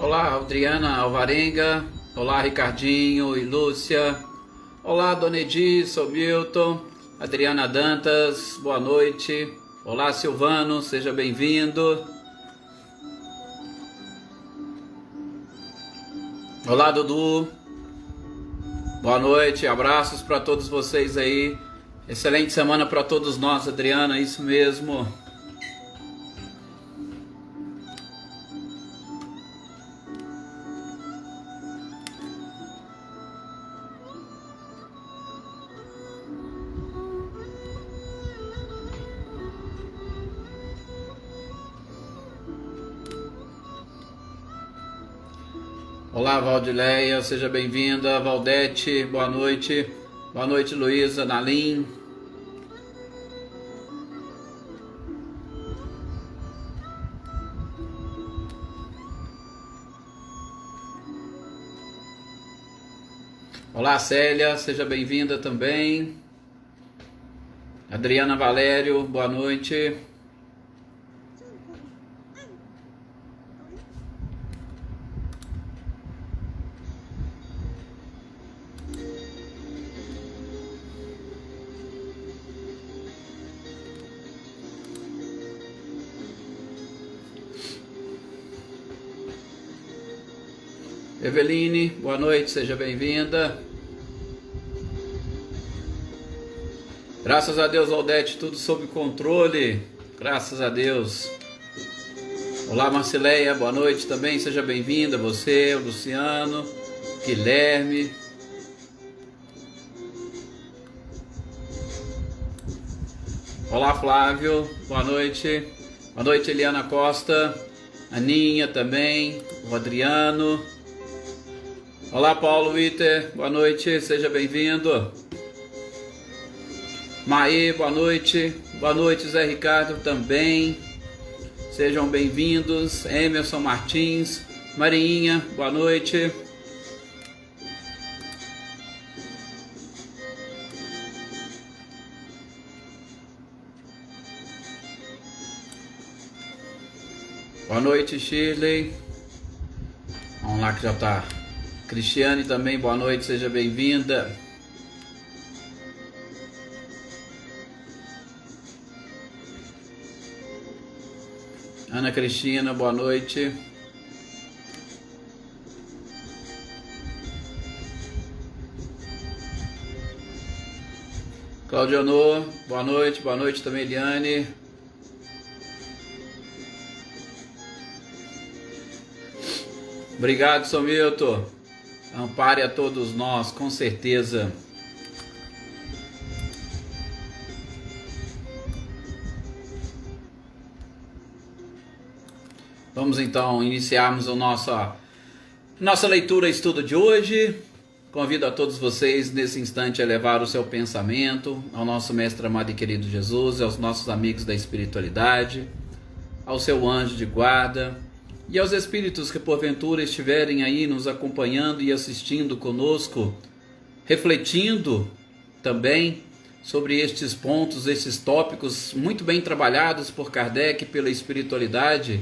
Olá, Adriana Alvarenga. Olá, Ricardinho e Lúcia. Olá, Dona Edi, sou Milton. Adriana Dantas, boa noite. Olá, Silvano, seja bem-vindo. Olá, Dudu. Boa noite, abraços para todos vocês aí. Excelente semana para todos nós, Adriana, isso mesmo. Olá, Valdileia, seja bem-vinda. Valdete, boa noite. Boa noite, Luísa, Nalim. Olá, Célia, seja bem-vinda também. Adriana Valério, boa noite. Eveline, boa noite, seja bem-vinda. Graças a Deus, Aldete, tudo sob controle. Graças a Deus. Olá, Marcileia, boa noite também, seja bem-vinda. Você, o Luciano, Guilherme. Olá, Flávio, boa noite. Boa noite, Eliana Costa. Aninha também, o Adriano. Olá, Paulo Witter, boa noite, seja bem-vindo. Maê, boa noite. Boa noite, Zé Ricardo também. Sejam bem-vindos. Emerson Martins, Marinha, boa noite. Boa noite, Shirley. Vamos lá que já tá. Cristiane também, boa noite, seja bem-vinda. Ana Cristina, boa noite. Claudiano, boa noite também, Eliane. Obrigado, São Milton. Ampare a todos nós, com certeza. Vamos então iniciarmos a nossa leitura e estudo de hoje. Convido a todos vocês nesse instante a elevar o seu pensamento ao nosso mestre amado e querido Jesus, aos nossos amigos da espiritualidade, ao seu anjo de guarda e aos espíritos que porventura estiverem aí nos acompanhando e assistindo conosco, refletindo também sobre estes pontos, estes tópicos muito bem trabalhados por Kardec pela espiritualidade,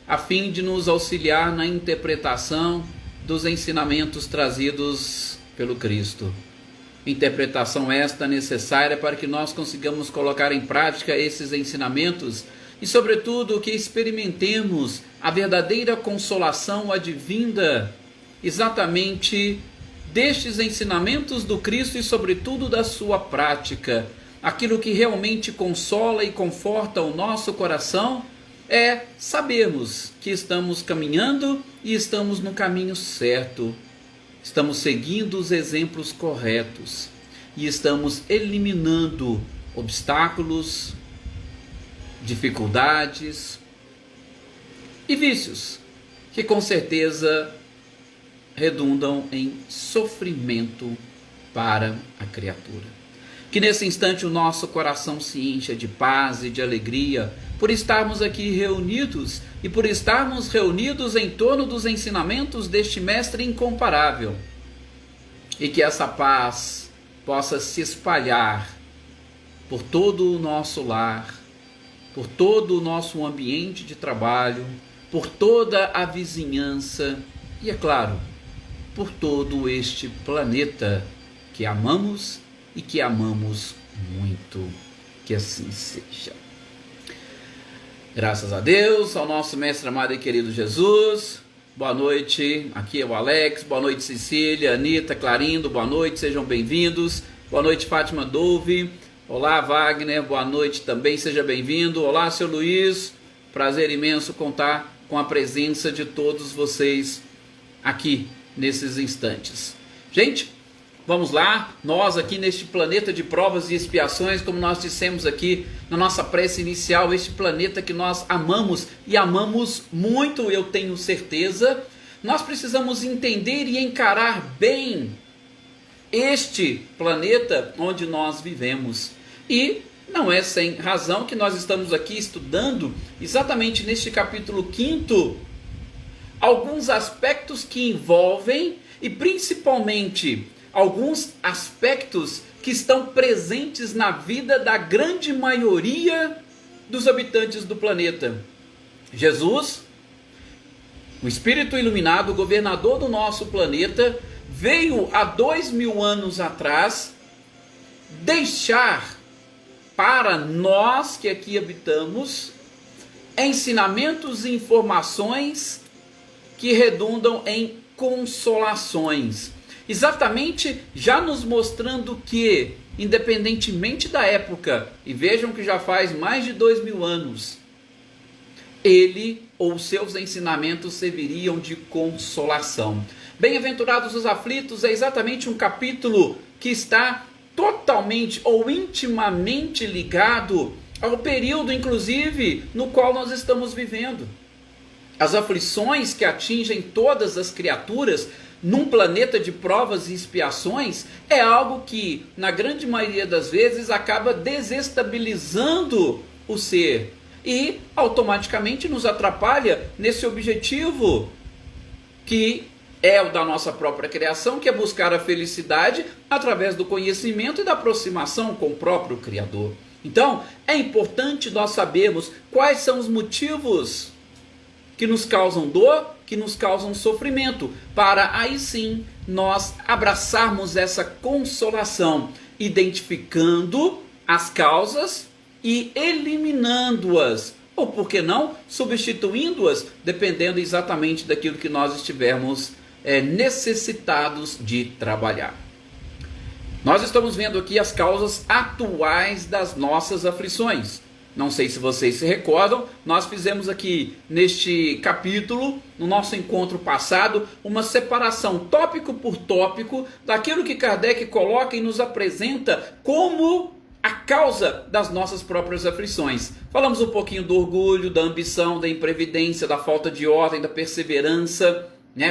a fim de nos auxiliar na interpretação dos ensinamentos trazidos pelo Cristo. Interpretação esta necessária para que nós consigamos colocar em prática esses ensinamentos e, sobretudo, que experimentemos a verdadeira consolação advinda exatamente destes ensinamentos do Cristo e, sobretudo, da sua prática. Aquilo que realmente consola e conforta o nosso coração é sabermos que estamos caminhando e estamos no caminho certo, estamos seguindo os exemplos corretos e estamos eliminando obstáculos, dificuldades e vícios que com certeza redundam em sofrimento para a criatura. Que nesse instante o nosso coração se encha de paz e de alegria por estarmos aqui reunidos e por estarmos reunidos em torno dos ensinamentos deste mestre incomparável. E que essa paz possa se espalhar por todo o nosso lar, por todo o nosso ambiente de trabalho, por toda a vizinhança e, é claro, por todo este planeta que amamos e que amamos muito. Que assim seja. Graças a Deus, ao nosso mestre amado e querido Jesus. Boa noite, aqui é o Alex. Boa noite, Cecília, Anitta, Clarindo, boa noite, sejam bem-vindos. Boa noite, Fátima Dove. Olá, Wagner, boa noite também, seja bem-vindo. Olá, seu Luiz, prazer imenso contar com a presença de todos vocês aqui nesses instantes. Gente, vamos lá, nós aqui neste planeta de provas e expiações, como nós dissemos aqui na nossa prece inicial, este planeta que nós amamos e amamos muito, eu tenho certeza, nós precisamos entender e encarar bem este planeta onde nós vivemos. E não é sem razão que nós estamos aqui estudando exatamente neste capítulo 5º alguns aspectos que envolvem e principalmente alguns aspectos que estão presentes na vida da grande maioria dos habitantes do planeta. Jesus, o Espírito iluminado, o governador do nosso planeta, veio há 2000 anos atrás deixar para nós que aqui habitamos ensinamentos e informações que redundam em consolações. Exatamente já nos mostrando que, independentemente da época, e vejam que já faz mais de 2000 anos, ele ou seus ensinamentos serviriam de consolação. Bem-aventurados os aflitos é exatamente um capítulo que está totalmente ou intimamente ligado ao período, inclusive, no qual nós estamos vivendo. As aflições que atingem todas as criaturas num planeta de provas e expiações é algo que, na grande maioria das vezes, acaba desestabilizando o ser e automaticamente nos atrapalha nesse objetivo que é o da nossa própria criação, que é buscar a felicidade através do conhecimento e da aproximação com o próprio Criador. Então, é importante nós sabermos quais são os motivos que nos causam dor, que nos causam sofrimento, para aí sim nós abraçarmos essa consolação, identificando as causas e eliminando-as, ou por que não, substituindo-as, dependendo exatamente daquilo que nós estivermos necessitados de trabalhar. Nós estamos vendo aqui as causas atuais das nossas aflições. Não sei se vocês se recordam, nós fizemos aqui neste capítulo, no nosso encontro passado, uma separação tópico por tópico daquilo que Kardec coloca e nos apresenta como a causa das nossas próprias aflições. Falamos um pouquinho do orgulho, da ambição, da imprevidência, da falta de ordem, da perseverança,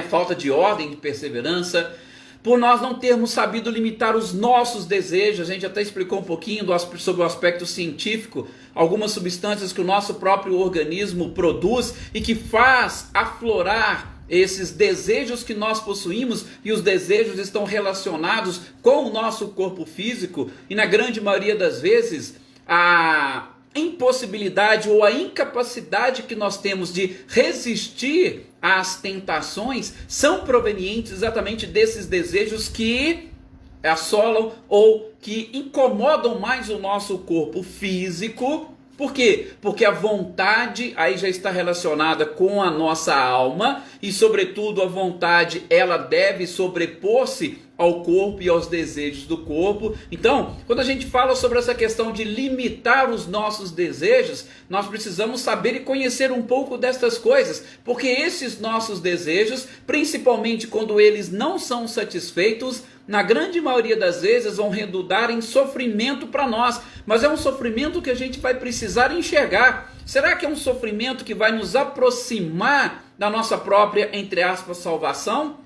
falta de ordem e perseverança, por nós não termos sabido limitar os nossos desejos. A gente até explicou um pouquinho sobre o aspecto científico, algumas substâncias que o nosso próprio organismo produz e que faz aflorar esses desejos que nós possuímos, e os desejos estão relacionados com o nosso corpo físico, e na grande maioria das vezes a impossibilidade ou a incapacidade que nós temos de resistir às tentações são provenientes exatamente desses desejos que assolam ou que incomodam mais o nosso corpo físico. Por quê? Porque a vontade aí já está relacionada com a nossa alma e, sobretudo, a vontade ela deve sobrepor-se ao corpo e aos desejos do corpo. Então, quando a gente fala sobre essa questão de limitar os nossos desejos, nós precisamos saber e conhecer um pouco destas coisas, porque esses nossos desejos, principalmente quando eles não são satisfeitos, na grande maioria das vezes vão redundar em sofrimento para nós, mas é um sofrimento que a gente vai precisar enxergar. Será que é um sofrimento que vai nos aproximar da nossa própria, entre aspas, salvação?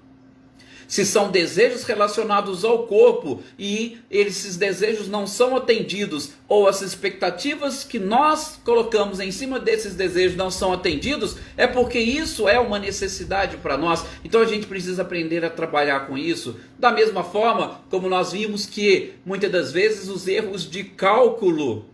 Se são desejos relacionados ao corpo e esses desejos não são atendidos, ou as expectativas que nós colocamos em cima desses desejos não são atendidos, é porque isso é uma necessidade para nós. Então a gente precisa aprender a trabalhar com isso. Da mesma forma como nós vimos que muitas das vezes os erros de cálculo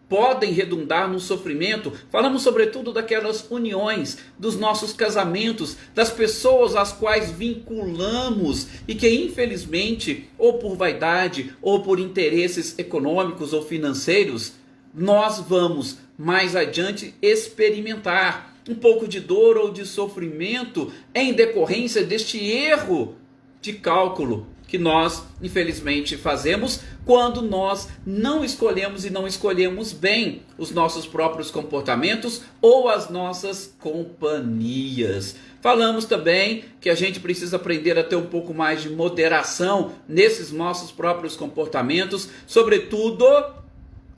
podem redundar no sofrimento. Falamos sobretudo daquelas uniões, dos nossos casamentos, das pessoas às quais vinculamos e que infelizmente, ou por vaidade, ou por interesses econômicos ou financeiros, nós vamos mais adiante experimentar um pouco de dor ou de sofrimento em decorrência deste erro de cálculo que nós, infelizmente, fazemos quando nós não escolhemos e não escolhemos bem os nossos próprios comportamentos ou as nossas companhias. Falamos também que a gente precisa aprender a ter um pouco mais de moderação nesses nossos próprios comportamentos, sobretudo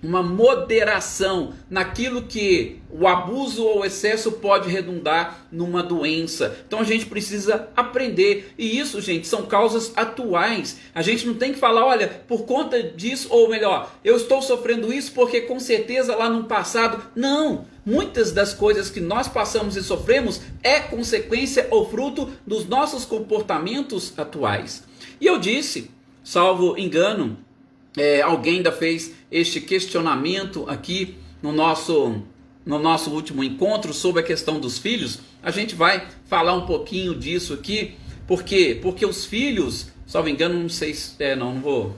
uma moderação naquilo que o abuso ou o excesso pode redundar numa doença. Então a gente precisa aprender. E isso, gente, são causas atuais. A gente não tem que falar, olha, por conta disso, ou melhor, eu estou sofrendo isso porque com certeza lá no passado. Não! Muitas das coisas que nós passamos e sofremos é consequência ou fruto dos nossos comportamentos atuais. E eu disse, salvo engano, alguém ainda fez este questionamento aqui no nosso último encontro sobre a questão dos filhos. A gente vai falar um pouquinho disso aqui. Por quê? Porque os filhos, salvo engano, não sei se... não vou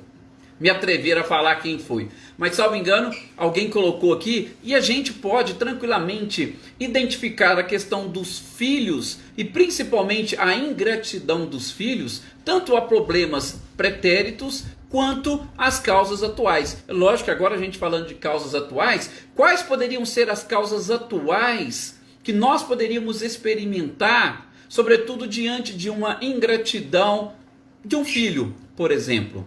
me atrever a falar quem foi. Mas, salvo engano, alguém colocou aqui, e a gente pode tranquilamente identificar a questão dos filhos, e principalmente a ingratidão dos filhos, tanto a problemas pretéritos, quanto às causas atuais. Lógico que agora a gente falando de causas atuais, quais poderiam ser as causas atuais que nós poderíamos experimentar, sobretudo diante de uma ingratidão de um filho, por exemplo?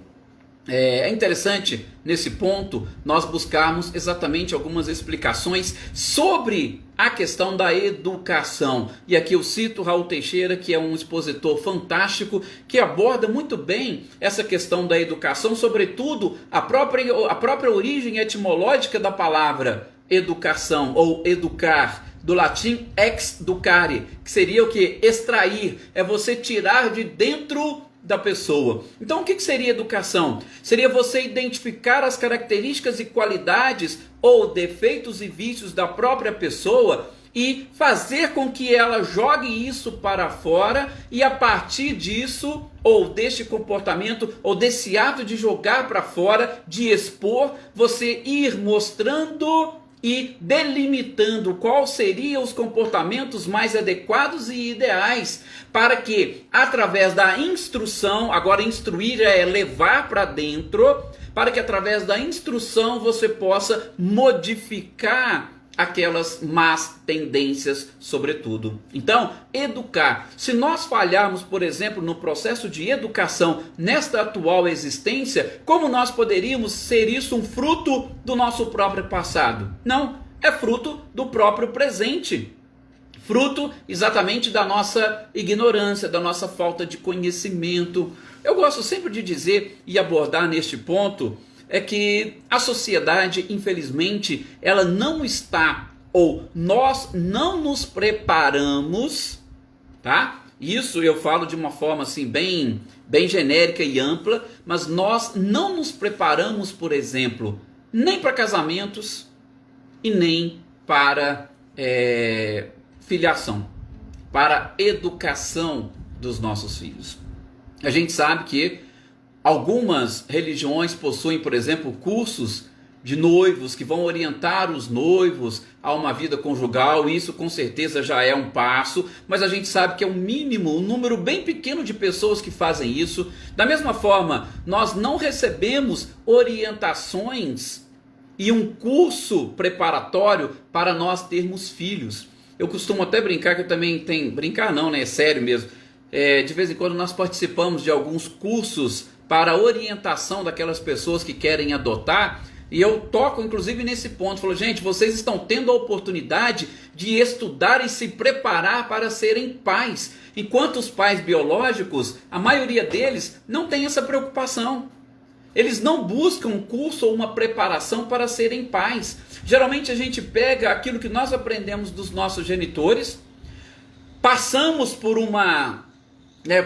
É interessante, nesse ponto, nós buscarmos exatamente algumas explicações sobre a questão da educação. E aqui eu cito Raul Teixeira, que é um expositor fantástico, que aborda muito bem essa questão da educação, sobretudo a própria origem etimológica da palavra educação, ou educar, do latim ex-ducare, que seria o que? Extrair, é você tirar de dentro da pessoa. Então o que seria educação? Seria você identificar as características e qualidades ou defeitos e vícios da própria pessoa e fazer com que ela jogue isso para fora, e a partir disso, ou deste comportamento, ou desse ato de jogar para fora, de expor, você ir mostrando e delimitando quais seriam os comportamentos mais adequados e ideais, para que, através da instrução, agora instruir é levar para dentro, para que através da instrução você possa modificar aquelas más tendências, sobretudo. Então, educar. Se nós falharmos, por exemplo, no processo de educação nesta atual existência, como nós poderíamos ser isso um fruto do nosso próprio passado? Não, é fruto do próprio presente. Fruto exatamente da nossa ignorância, da nossa falta de conhecimento. Eu gosto sempre de dizer e abordar neste ponto é que a sociedade, infelizmente, ela não está, ou nós não nos preparamos, tá? Isso eu falo de uma forma assim bem genérica e ampla, mas nós não nos preparamos, por exemplo, nem para casamentos e nem para filiação, para educação dos nossos filhos. A gente sabe que algumas religiões possuem, por exemplo, cursos de noivos que vão orientar os noivos a uma vida conjugal. Isso com certeza já é um passo, mas a gente sabe que é um mínimo, um número bem pequeno de pessoas que fazem isso. Da mesma forma, nós não recebemos orientações e um curso preparatório para nós termos filhos. Eu costumo até brincar, que eu também tenho... Brincar não, né? É sério mesmo. De vez em quando nós participamos de alguns cursos para a orientação daquelas pessoas que querem adotar, e eu toco inclusive nesse ponto, falo, gente, vocês estão tendo a oportunidade de estudar e se preparar para serem pais, enquanto os pais biológicos, a maioria deles não tem essa preocupação. Eles não buscam um curso ou uma preparação para serem pais. Geralmente a gente pega aquilo que nós aprendemos dos nossos genitores, passamos por uma...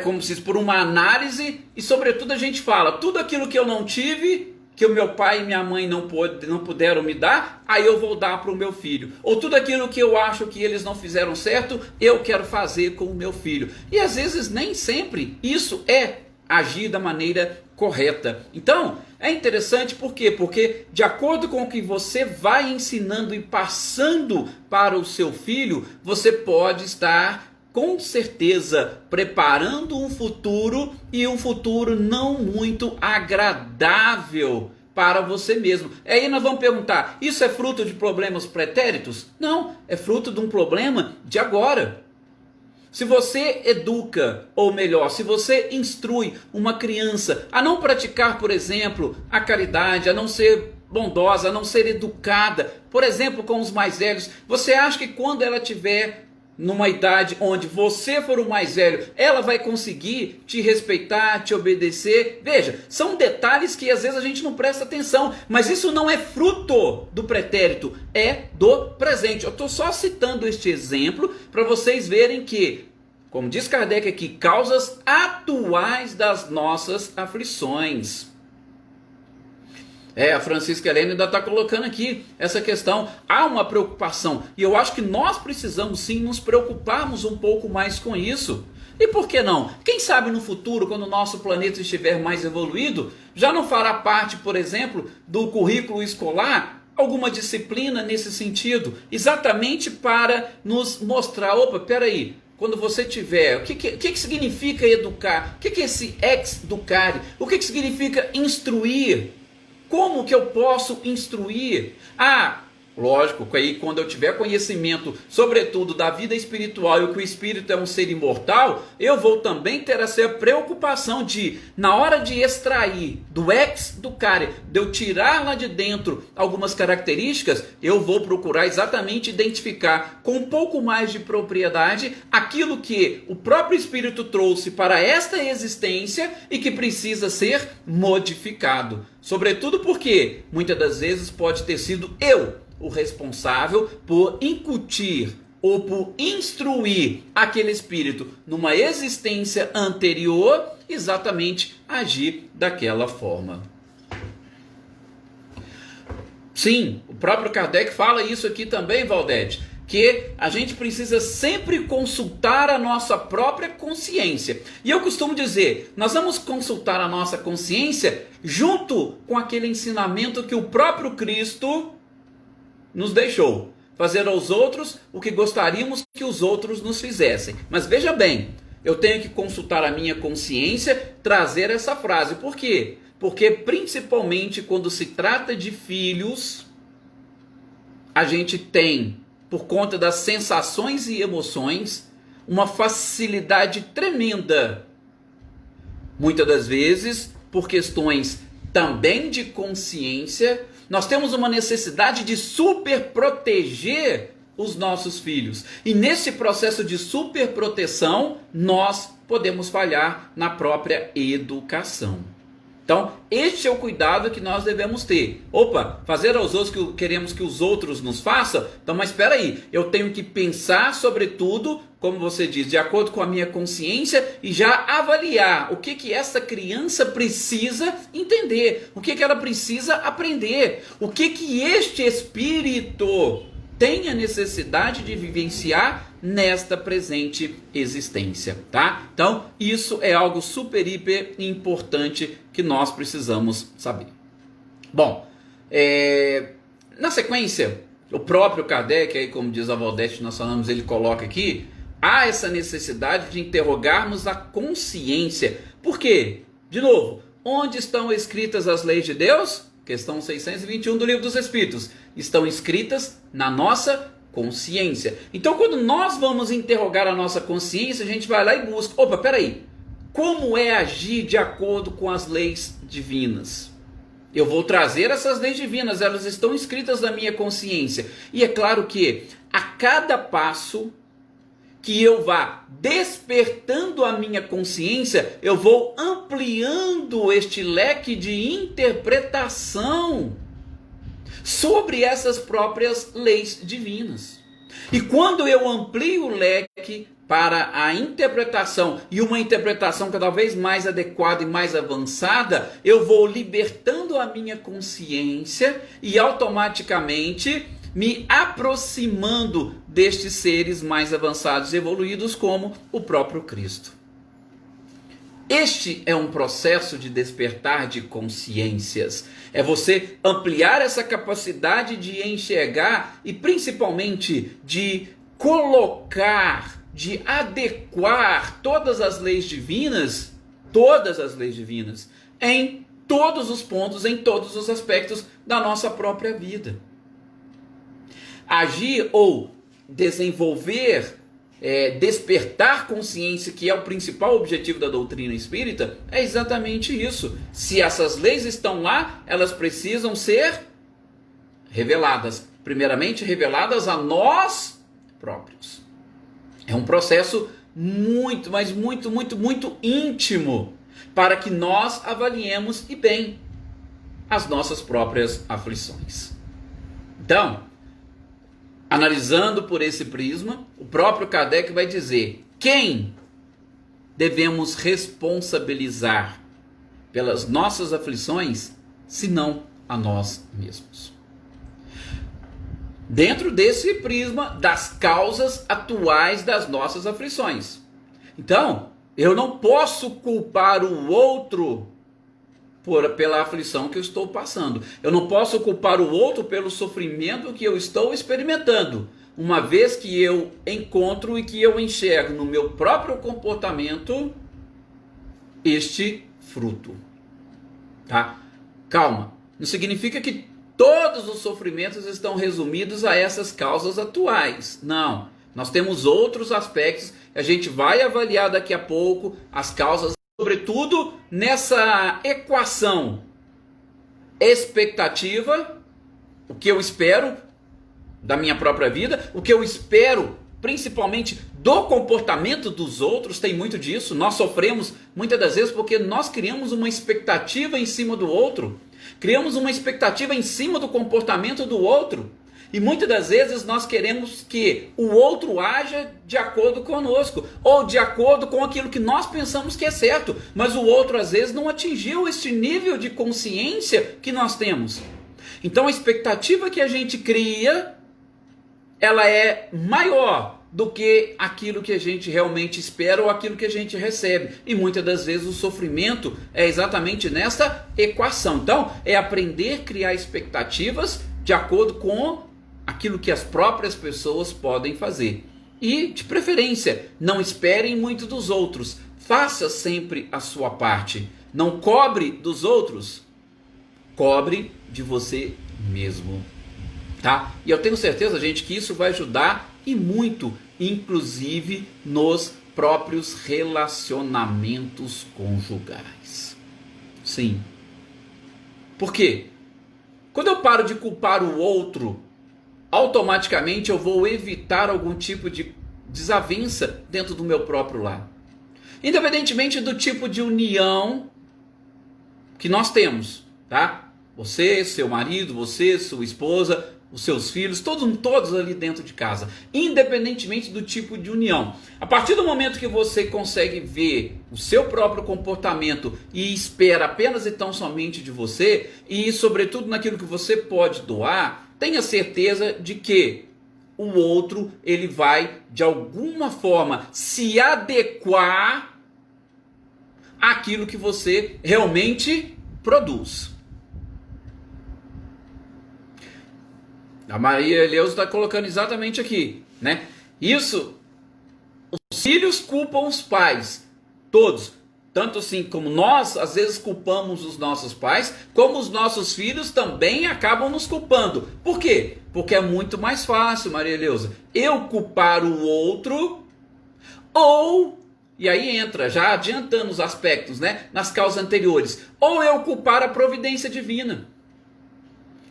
como se diz, por uma análise, e sobretudo a gente fala, tudo aquilo que eu não tive, que o meu pai e minha mãe não puderam me dar, aí eu vou dar para o meu filho. Ou tudo aquilo que eu acho que eles não fizeram certo, eu quero fazer com o meu filho. E às vezes nem sempre isso é agir da maneira correta. Então, é interessante por quê? Porque de acordo com o que você vai ensinando e passando para o seu filho, você pode estar com certeza preparando um futuro, e um futuro não muito agradável para você mesmo. Aí nós vamos perguntar, isso é fruto de problemas pretéritos? Não, é fruto de um problema de agora. Se você educa, ou melhor, se você instrui uma criança a não praticar, por exemplo, a caridade, a não ser bondosa, a não ser educada, por exemplo, com os mais velhos, você acha que quando ela tiver numa idade onde você for o mais velho, ela vai conseguir te respeitar, te obedecer? Veja, são detalhes que às vezes a gente não presta atenção, mas isso não é fruto do pretérito, é do presente. Eu estou só citando este exemplo para vocês verem que, como diz Kardec aqui, causas atuais das nossas aflições. A Francisca Helena ainda está colocando aqui essa questão. Há uma preocupação. E eu acho que nós precisamos sim nos preocuparmos um pouco mais com isso. E por que não? Quem sabe no futuro, quando o nosso planeta estiver mais evoluído, já não fará parte, por exemplo, do currículo escolar alguma disciplina nesse sentido? Exatamente para nos mostrar, opa, peraí, quando você tiver, o que significa educar? O que é esse ex-educare? O que significa instruir? Como que eu posso instruir? Lógico que aí quando eu tiver conhecimento, sobretudo da vida espiritual, e que o espírito é um ser imortal, eu vou também ter essa preocupação de, na hora de extrair do ex-educare, de eu tirar lá de dentro algumas características, eu vou procurar exatamente identificar com um pouco mais de propriedade aquilo que o próprio espírito trouxe para esta existência e que precisa ser modificado. Sobretudo porque muitas das vezes pode ter sido eu o responsável por incutir ou por instruir aquele espírito numa existência anterior, exatamente agir daquela forma. Sim, o próprio Kardec fala isso aqui também, Valdete, que a gente precisa sempre consultar a nossa própria consciência. E eu costumo dizer, nós vamos consultar a nossa consciência junto com aquele ensinamento que o próprio Cristo nos deixou. Fazer aos outros o que gostaríamos que os outros nos fizessem. Mas veja bem, eu tenho que consultar a minha consciência, trazer essa frase. Por quê? Porque principalmente quando se trata de filhos, a gente tem, por conta das sensações e emoções, uma facilidade tremenda. Muitas das vezes, por questões também de consciência, nós temos uma necessidade de super proteger os nossos filhos. E nesse processo de super proteção, nós podemos falhar na própria educação. Então, este é o cuidado que nós devemos ter. Opa, fazer aos outros o que queremos que os outros nos façam? Então, mas espera aí, eu tenho que pensar sobretudo, como você diz, de acordo com a minha consciência e já avaliar o que essa criança precisa entender, o que ela precisa aprender, o que este espírito tem a necessidade de vivenciar nesta presente existência, tá? Então, isso é algo super, hiper importante que nós precisamos saber. Bom, na sequência, o próprio Kardec, aí, como diz a Valdete, nós falamos, ele coloca aqui, há essa necessidade de interrogarmos a consciência. Por quê? De novo, onde estão escritas as leis de Deus? Questão 621 do Livro dos Espíritos. Estão escritas na nossa consciência. Então, quando nós vamos interrogar a nossa consciência, a gente vai lá e busca. Opa, peraí. Como é agir de acordo com as leis divinas? Eu vou trazer essas leis divinas, elas estão escritas na minha consciência. E é claro que a cada passo que eu vá despertando a minha consciência, eu vou ampliando este leque de interpretação sobre essas próprias leis divinas. E quando eu amplio o leque para a interpretação, e uma interpretação cada vez mais adequada e mais avançada, eu vou libertando a minha consciência e automaticamente me aproximando destes seres mais avançados e evoluídos como o próprio Cristo. Este é um processo de despertar de consciências. É você ampliar essa capacidade de enxergar e principalmente de colocar, de adequar todas as leis divinas em todos os pontos, em todos os aspectos da nossa própria vida. Agir ou desenvolver, despertar consciência, que é o principal objetivo da doutrina espírita, é exatamente isso. Se essas leis estão lá, elas precisam ser reveladas. Primeiramente, reveladas a nós próprios. É um processo muito, mas muito, muito, muito íntimo, para que nós avaliemos e bem as nossas próprias aflições. Então, analisando por esse prisma, o próprio Kardec vai dizer: quem devemos responsabilizar pelas nossas aflições, senão a nós mesmos? Dentro desse prisma das causas atuais das nossas aflições. Então, eu não posso culpar o outro pela aflição que eu estou passando. Eu não posso culpar o outro pelo sofrimento que eu estou experimentando, uma vez que eu encontro e que eu enxergo no meu próprio comportamento este fruto. Tá? Calma, não significa que todos os sofrimentos estão resumidos a essas causas atuais. Não, nós temos outros aspectos, a gente vai avaliar daqui a pouco as causas, sobretudo nessa equação expectativa, o que eu espero da minha própria vida, o que eu espero principalmente do comportamento dos outros. Tem muito disso. Nós sofremos muitas das vezes porque nós criamos uma expectativa em cima do outro, criamos uma expectativa em cima do comportamento do outro. E muitas das vezes nós queremos que o outro haja de acordo conosco, ou de acordo com aquilo que nós pensamos que é certo, mas o outro às vezes não atingiu este nível de consciência que nós temos. Então a expectativa que a gente cria, ela é maior do que aquilo que a gente realmente espera ou aquilo que a gente recebe. E muitas das vezes o sofrimento é exatamente nessa equação. Então é aprender a criar expectativas de acordo com aquilo que as próprias pessoas podem fazer. E, de preferência, não esperem muito dos outros. Faça sempre a sua parte. Não cobre dos outros. Cobre de você mesmo. Tá? E eu tenho certeza, gente, que isso vai ajudar e muito, inclusive nos próprios relacionamentos conjugais. Sim. Por quê? Quando eu paro de culpar o outro, automaticamente eu vou evitar algum tipo de desavença dentro do meu próprio lar. Independentemente do tipo de união que nós temos, tá? Você, seu marido, você, sua esposa, os seus filhos, todos ali dentro de casa, independentemente do tipo de união. A partir do momento que você consegue ver o seu próprio comportamento e espera apenas e tão somente de você, e sobretudo naquilo que você pode doar, tenha certeza de que o outro, ele vai de alguma forma se adequar àquilo que você realmente produz. A Maria Eleusa está colocando exatamente aqui, né? Isso, os filhos culpam os pais, todos. Tanto assim como nós, às vezes, culpamos os nossos pais, como os nossos filhos também acabam nos culpando. Por quê? Porque é muito mais fácil, Maria Eleusa, eu culpar o outro, ou, e aí entra, já adiantando os aspectos, né, nas causas anteriores, ou eu culpar a providência divina.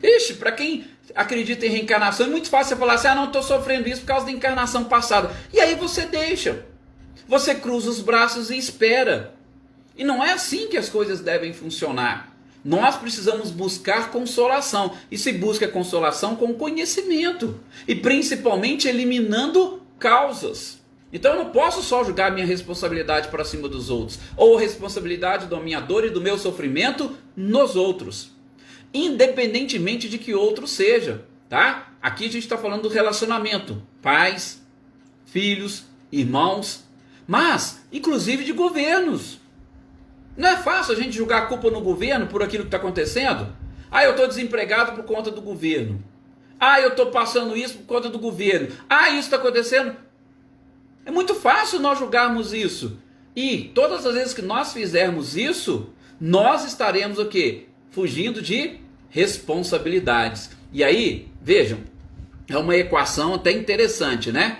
Ixi, para quem acredita em reencarnação, é muito fácil você falar assim: ah, não, estou sofrendo isso por causa da encarnação passada. E aí você deixa, você cruza os braços e espera. E não é assim que as coisas devem funcionar. Nós precisamos buscar consolação. E se busca consolação com conhecimento. E principalmente eliminando causas. Então eu não posso só jogar minha responsabilidade para cima dos outros. Ou a responsabilidade da minha dor e do meu sofrimento nos outros. Independentemente de que outro seja. Tá? Aqui a gente está falando do relacionamento. Pais, filhos, irmãos. Mas, inclusive de governos. Não é fácil a gente jogar a culpa no governo por aquilo que está acontecendo? Ah, eu estou desempregado por conta do governo. Ah, eu estou passando isso por conta do governo. Ah, isso está acontecendo. É muito fácil nós julgarmos isso. E todas as vezes que nós fizermos isso, nós estaremos o quê? Fugindo de responsabilidades. E aí, vejam, é uma equação até interessante, né?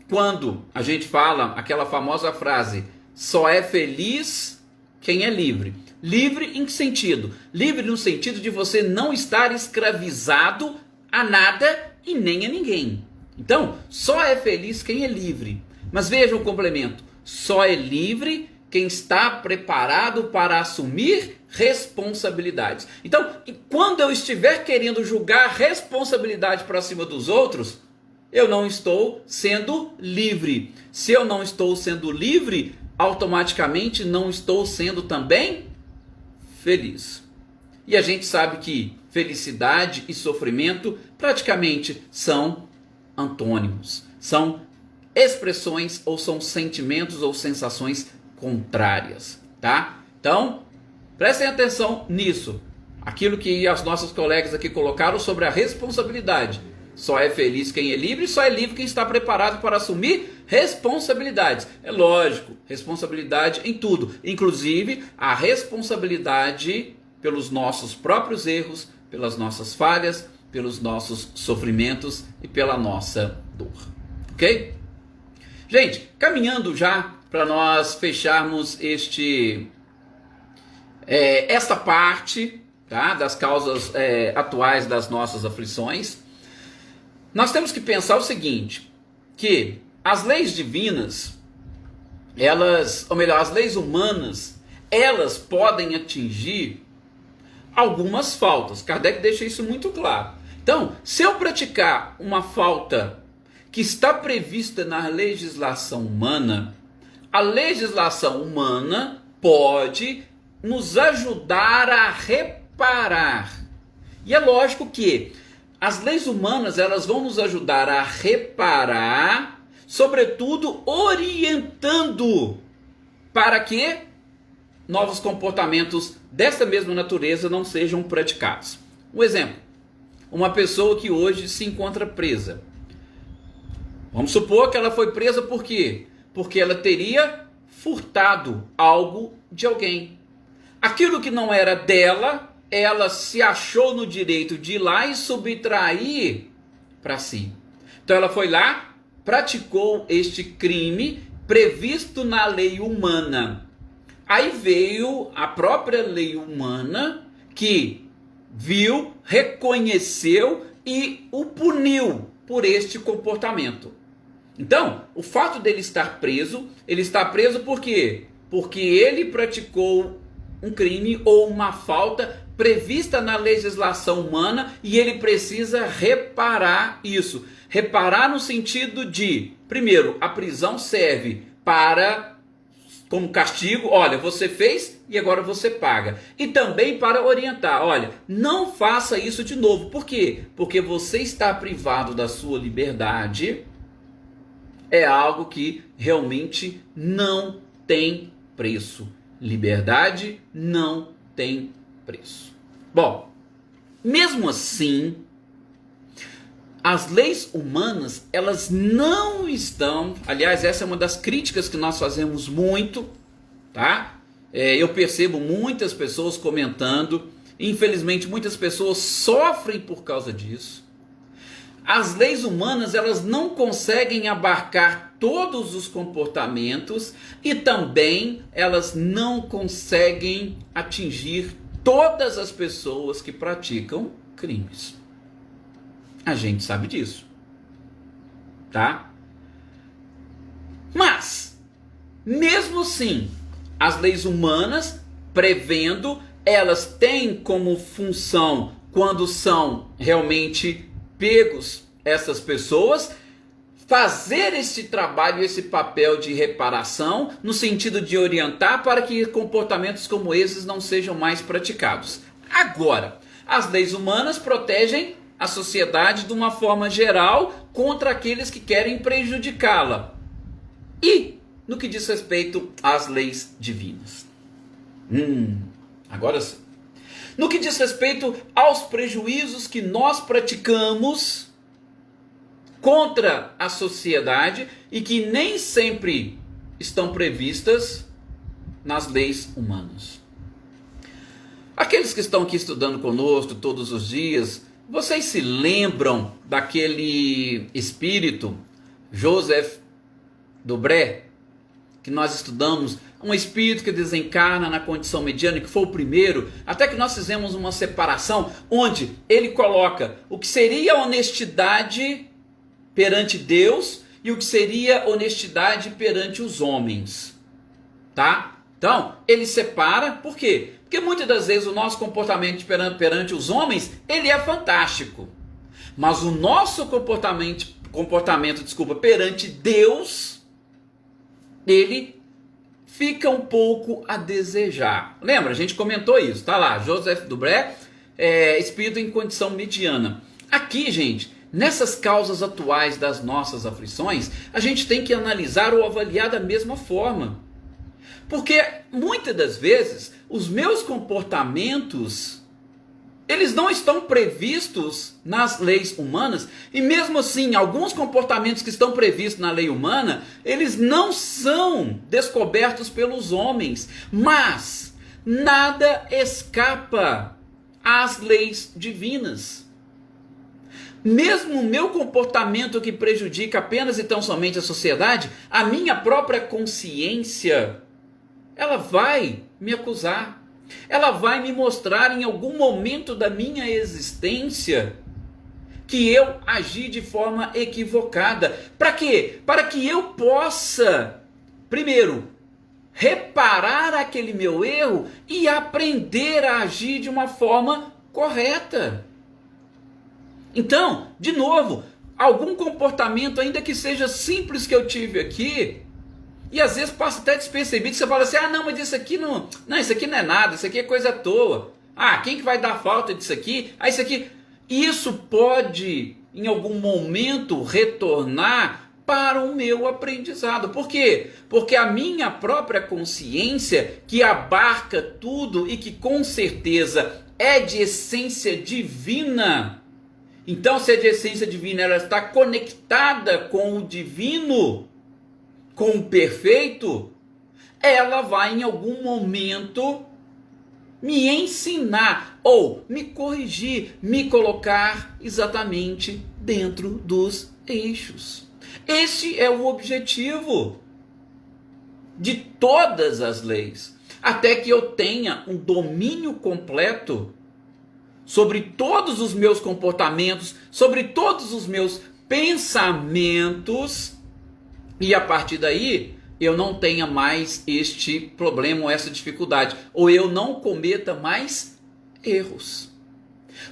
Quando a gente fala aquela famosa frase, só é feliz quem é livre. Livre em que sentido? Livre no sentido de você não estar escravizado a nada e nem a ninguém. Então, só é feliz quem é livre. Mas veja o complemento. Só é livre quem está preparado para assumir responsabilidades. Então, quando eu estiver querendo julgar responsabilidade para cima dos outros, eu não estou sendo livre. Se eu não estou sendo livre, automaticamente não estou sendo também feliz. E a gente sabe que felicidade e sofrimento praticamente são antônimos. São expressões ou são sentimentos ou sensações contrárias, tá? Então, prestem atenção nisso. Aquilo que as nossas colegas aqui colocaram sobre a responsabilidade. Só é feliz quem é livre, só é livre quem está preparado para assumir responsabilidades. É lógico, responsabilidade em tudo, inclusive a responsabilidade pelos nossos próprios erros, pelas nossas falhas, pelos nossos sofrimentos e pela nossa dor. Ok? Gente, caminhando já para nós fecharmos esta parte, tá, das causas atuais das nossas aflições. Nós temos que pensar o seguinte, que as leis divinas, as leis humanas, elas podem atingir algumas faltas. Kardec deixa isso muito claro. Então, se eu praticar uma falta que está prevista na legislação humana, a legislação humana pode nos ajudar a reparar. E é lógico que as leis humanas, elas vão nos ajudar a reparar, sobretudo orientando para que novos comportamentos dessa mesma natureza não sejam praticados. Um exemplo, uma pessoa que hoje se encontra presa. Vamos supor que ela foi presa por quê? Porque ela teria furtado algo de alguém. Aquilo que não era dela, ela se achou no direito de ir lá e subtrair para si. Então ela foi lá, praticou este crime previsto na lei humana. Aí veio a própria lei humana que viu, reconheceu e o puniu por este comportamento. Então, o fato dele estar preso, ele está preso por quê? Porque ele praticou um crime ou uma falta prevista na legislação humana e ele precisa reparar isso. Reparar no sentido de, primeiro, a prisão serve para, como castigo, olha, você fez e agora você paga. E também para orientar, olha, não faça isso de novo. Por quê? Porque você está privado da sua liberdade, é algo que realmente não tem preço. Liberdade não tem preço. Bom, mesmo assim, as leis humanas, elas não estão... Aliás, essa é uma das críticas que nós fazemos muito, tá? Eu percebo muitas pessoas comentando, infelizmente muitas pessoas sofrem por causa disso. As leis humanas, elas não conseguem abarcar todos os comportamentos e também elas não conseguem atingir todas as pessoas que praticam crimes. A gente sabe disso, tá? Mas, mesmo assim, as leis humanas prevendo elas têm como função, quando são realmente pegos essas pessoas, fazer esse trabalho, esse papel de reparação, no sentido de orientar para que comportamentos como esses não sejam mais praticados. Agora, as leis humanas protegem a sociedade de uma forma geral contra aqueles que querem prejudicá-la. E no que diz respeito às leis divinas? Agora sim. No que diz respeito aos prejuízos que nós praticamos contra a sociedade e que nem sempre estão previstas nas leis humanas. Aqueles que estão aqui estudando conosco todos os dias, vocês se lembram daquele espírito, Joseph Dobré, que nós estudamos, um espírito que desencarna na condição mediana, que foi o primeiro, até que nós fizemos uma separação, onde ele coloca o que seria honestidade perante Deus e o que seria honestidade perante os homens, tá? Então, ele separa, por quê? Porque muitas das vezes o nosso comportamento perante os homens, ele é fantástico, mas o nosso comportamento perante Deus, ele fica um pouco a desejar. Lembra? A gente comentou isso, tá lá, Joseph Dobré, espírito em condição mediana. Aqui, gente, nessas causas atuais das nossas aflições, a gente tem que analisar ou avaliar da mesma forma. Porque muitas das vezes os meus comportamentos, eles não estão previstos nas leis humanas, e mesmo assim, alguns comportamentos que estão previstos na lei humana, eles não são descobertos pelos homens, mas nada escapa às leis divinas. Mesmo o meu comportamento que prejudica apenas e tão somente a sociedade, a minha própria consciência, ela vai me acusar. Ela vai me mostrar em algum momento da minha existência que eu agi de forma equivocada. Para quê? Para que eu possa, primeiro, reparar aquele meu erro e aprender a agir de uma forma correta. Então, de novo, algum comportamento, ainda que seja simples, que eu tive aqui, e às vezes passa até despercebido, você fala assim, não, mas isso aqui não, isso aqui não é nada, isso aqui é coisa à toa. Quem que vai dar falta disso aqui? Isso aqui, isso pode, em algum momento, retornar para o meu aprendizado. Por quê? Porque a minha própria consciência, que abarca tudo e que com certeza é de essência divina. Então, se é de essência divina, ela está conectada com o divino, com o perfeito, ela vai em algum momento me ensinar ou me corrigir, me colocar exatamente dentro dos eixos. Este é o objetivo de todas as leis, até que eu tenha um domínio completo sobre todos os meus comportamentos, sobre todos os meus pensamentos, e a partir daí eu não tenha mais este problema ou essa dificuldade, ou eu não cometa mais erros.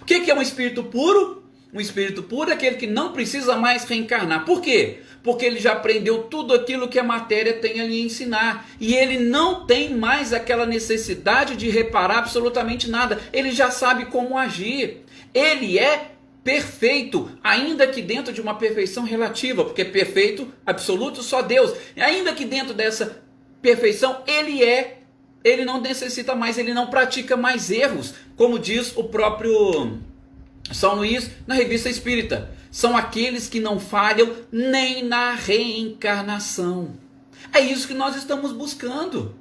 O que é um espírito puro? Um espírito puro é aquele que não precisa mais reencarnar. Por quê? Porque ele já aprendeu tudo aquilo que a matéria tem a lhe ensinar. E ele não tem mais aquela necessidade de reparar absolutamente nada. Ele já sabe como agir. Ele é perfeito, ainda que dentro de uma perfeição relativa, porque perfeito, absoluto, só Deus. Ainda que dentro dessa perfeição, ele não necessita mais, ele não pratica mais erros. Como diz o próprio São Luís na Revista Espírita, são aqueles que não falham nem na reencarnação. É isso que nós estamos buscando.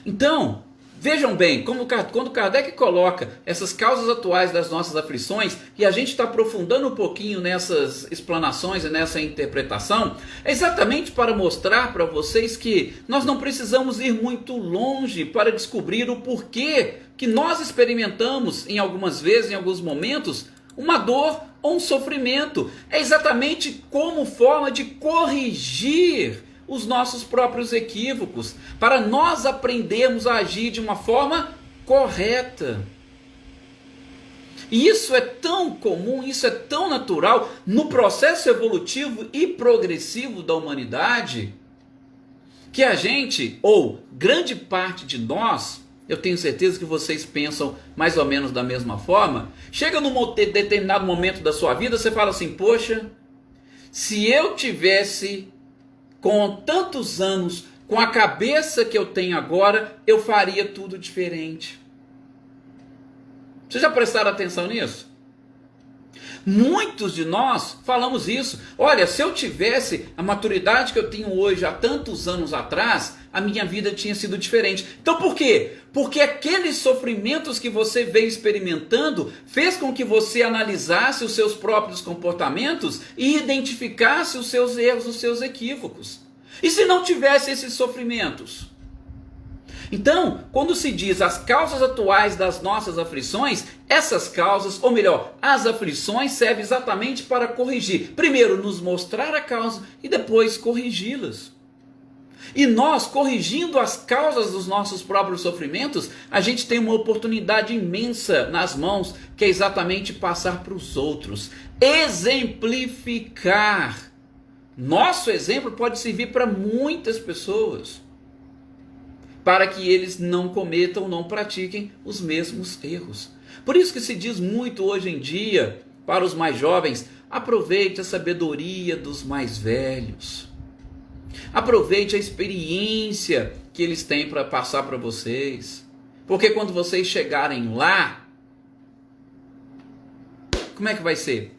Então, vejam bem, quando Kardec coloca essas causas atuais das nossas aflições, e a gente está aprofundando um pouquinho nessas explanações e nessa interpretação, é exatamente para mostrar para vocês que nós não precisamos ir muito longe para descobrir o porquê que nós experimentamos em algumas vezes, em alguns momentos, uma dor ou um sofrimento. É exatamente como forma de corrigir os nossos próprios equívocos, para nós aprendermos a agir de uma forma correta. E isso é tão comum, isso é tão natural no processo evolutivo e progressivo da humanidade, que a gente, ou grande parte de nós, eu tenho certeza que vocês pensam mais ou menos da mesma forma, chega num determinado momento da sua vida, você fala assim, poxa, se eu tivesse com tantos anos, com a cabeça que eu tenho agora, eu faria tudo diferente. Vocês já prestaram atenção nisso? Muitos de nós falamos isso. Olha, se eu tivesse a maturidade que eu tenho hoje, há tantos anos atrás, a minha vida tinha sido diferente. Então por quê? Porque aqueles sofrimentos que você veio experimentando fez com que você analisasse os seus próprios comportamentos e identificasse os seus erros, os seus equívocos. E se não tivesse esses sofrimentos? Então, quando se diz as causas atuais das nossas aflições, essas causas, ou melhor, as aflições servem exatamente para corrigir. Primeiro, nos mostrar a causa e depois corrigi-las. E nós, corrigindo as causas dos nossos próprios sofrimentos, a gente tem uma oportunidade imensa nas mãos, que é exatamente passar para os outros. Exemplificar. Nosso exemplo pode servir para muitas pessoas, para que eles não cometam, não pratiquem os mesmos erros. Por isso que se diz muito hoje em dia, para os mais jovens, aproveite a sabedoria dos mais velhos. Aproveite a experiência que eles têm para passar para vocês. Porque quando vocês chegarem lá, como é que vai ser?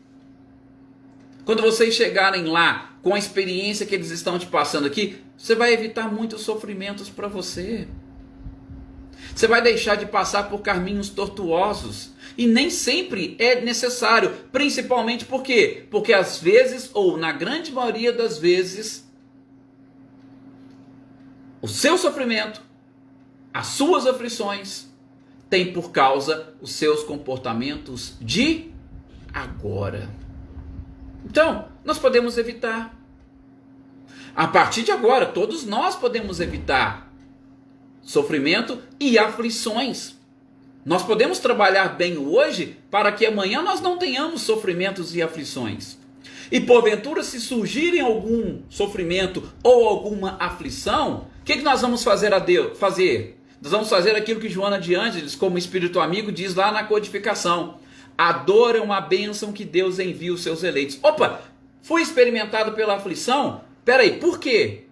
Quando vocês chegarem lá, com a experiência que eles estão te passando aqui, você vai evitar muitos sofrimentos para você. Você vai deixar de passar por caminhos tortuosos. E nem sempre é necessário. Principalmente por quê? Porque às vezes, ou na grande maioria das vezes, o seu sofrimento, as suas aflições, tem por causa os seus comportamentos de agora. Então, nós podemos evitar. A partir de agora, todos nós podemos evitar sofrimento e aflições. Nós podemos trabalhar bem hoje para que amanhã nós não tenhamos sofrimentos e aflições. E porventura, se surgirem algum sofrimento ou alguma aflição, o que nós vamos fazer a Deus? Nós vamos fazer aquilo que Joana de Ângeles, como espírito amigo, diz lá na codificação. A dor é uma bênção que Deus envia aos seus eleitos. Opa, fui experimentado pela aflição? Peraí, por quê?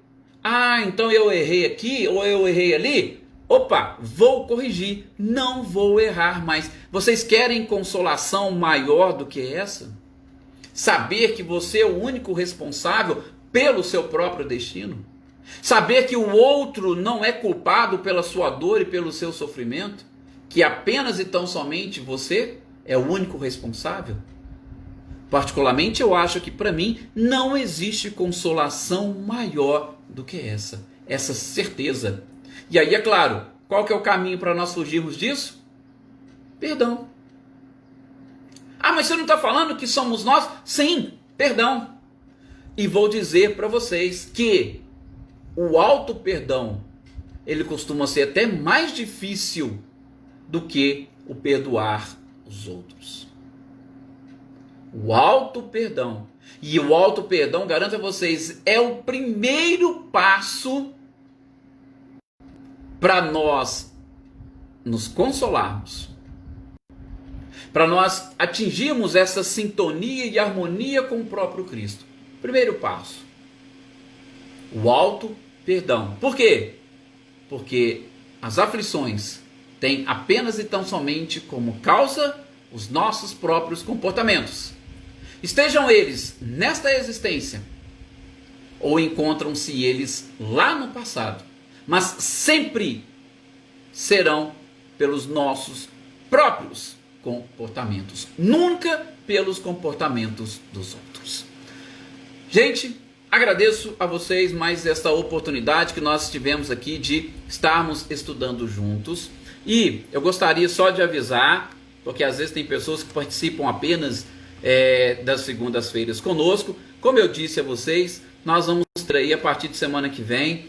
Ah, então eu errei aqui ou eu errei ali? Opa, vou corrigir, não vou errar mais. Vocês querem consolação maior do que essa? Saber que você é o único responsável pelo seu próprio destino? Saber que o outro não é culpado pela sua dor e pelo seu sofrimento? Que apenas e tão somente você é o único responsável? Particularmente eu acho que para mim não existe consolação maior do que essa certeza. E aí é claro, qual que é o caminho para nós fugirmos disso? Perdão. Ah, mas você não está falando que somos nós? Sim, perdão. E vou dizer para vocês que o auto-perdão, ele costuma ser até mais difícil do que o perdoar os outros. O auto-perdão. E o auto-perdão, garanto a vocês, é o primeiro passo para nós nos consolarmos. Para nós atingirmos essa sintonia e harmonia com o próprio Cristo. Primeiro passo. O auto-perdão. Por quê? Porque as aflições têm apenas e tão somente como causa os nossos próprios comportamentos. Estejam eles nesta existência ou encontram-se eles lá no passado, mas sempre serão pelos nossos próprios comportamentos, nunca pelos comportamentos dos outros. Gente, agradeço a vocês mais esta oportunidade que nós tivemos aqui de estarmos estudando juntos. E eu gostaria só de avisar, porque às vezes tem pessoas que participam apenas das segundas-feiras conosco. Como eu disse a vocês, nós vamos ter aí a partir de semana que vem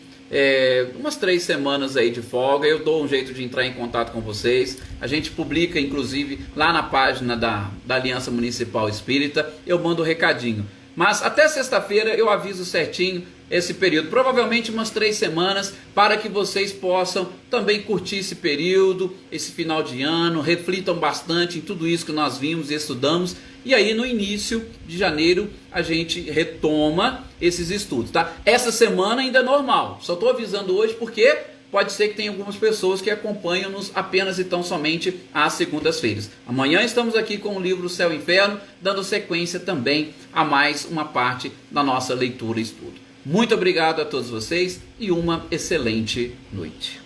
umas 3 semanas aí de folga. Eu dou um jeito de entrar em contato com vocês. A gente publica, inclusive, lá na página da Aliança Municipal Espírita. Eu mando um recadinho. Mas até sexta-feira eu aviso certinho esse período. Provavelmente umas 3 semanas, para que vocês possam também curtir esse período, esse final de ano. Reflitam bastante em tudo isso que nós vimos e estudamos. E aí no início de janeiro a gente retoma esses estudos, tá? Essa semana ainda é normal. Só estou avisando hoje porque pode ser que tenha algumas pessoas que acompanham-nos apenas e tão somente às segundas-feiras. Amanhã estamos aqui com o livro Céu e Inferno, dando sequência também a mais uma parte da nossa leitura e estudo. Muito obrigado a todos vocês e uma excelente noite.